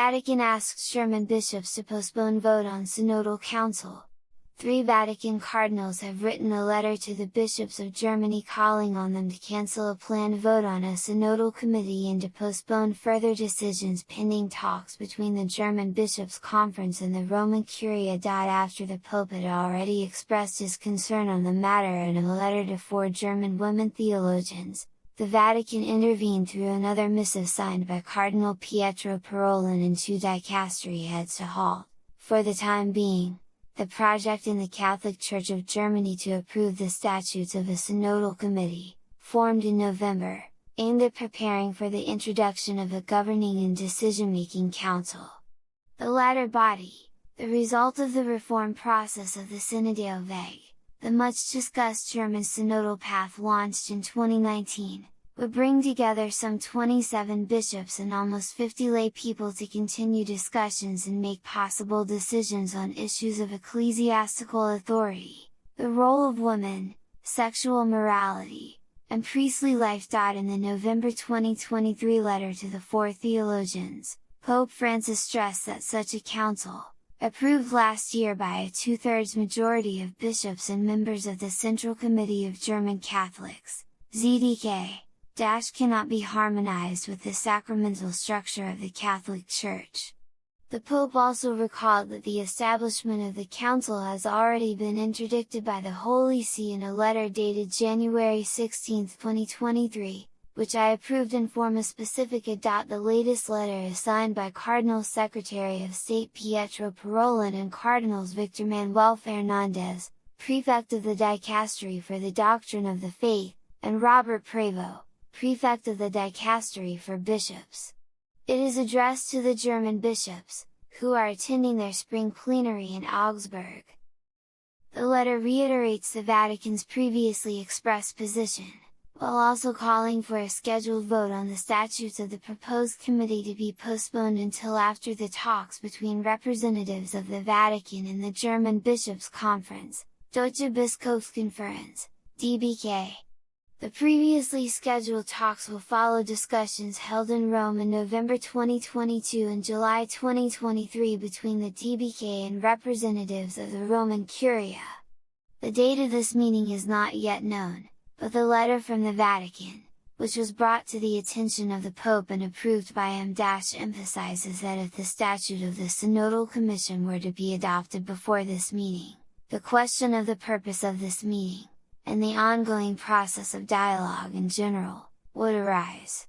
Vatican asks German bishops to postpone vote on Synodal Council. 3 Vatican cardinals have written a letter to the bishops of Germany calling on them to cancel a planned vote on a synodal committee and to postpone further decisions pending talks between the German Bishops' Conference and the Roman Curia. After the Pope had already expressed his concern on the matter in a letter to 4 German women theologians, the Vatican intervened through another missive signed by Cardinal Pietro Parolin and 2 dicastery heads to halt, for the time being, the project in the Catholic Church of Germany to approve the statutes of a synodal committee, formed in November, aimed at preparing for the introduction of a governing and decision-making council. The latter body, the result of the reform process of the Synodal Weg, the much-discussed German synodal path launched in 2019, would bring together some 27 bishops and almost 50 lay people to continue discussions and make possible decisions on issues of ecclesiastical authority, the role of women, sexual morality, and priestly life. In the November 2023 letter to the 4 theologians, Pope Francis stressed that such a council, approved last year by a 2/3 majority of bishops and members of the Central Committee of German Catholics, ZDK, cannot be harmonized with the sacramental structure of the Catholic Church. The Pope also recalled that the establishment of the Council has already been interdicted by the Holy See in a letter dated January 16, 2023, which I approved in forma specifica. The latest letter is signed by Cardinal Secretary of State Pietro Parolin and Cardinals Victor Manuel Fernandez, Prefect of the Dicastery for the Doctrine of the Faith, and Robert Prevost, Prefect of the Dicastery for Bishops. It is addressed to the German bishops, who are attending their spring plenary in Augsburg. The letter reiterates the Vatican's previously expressed position, while also calling for a scheduled vote on the statutes of the proposed committee to be postponed until after the talks between representatives of the Vatican and the German Bishops' Conference, Deutsche Bischofskonferenz, DBK. The previously scheduled talks will follow discussions held in Rome in November 2022 and July 2023 between the DBK and representatives of the Roman Curia. The date of this meeting is not yet known, but the letter from the Vatican, which was brought to the attention of the Pope and approved by him, emphasizes that if the statute of the Synodal Commission were to be adopted before this meeting, the question of the purpose of this meeting, and the ongoing process of dialogue in general, would arise.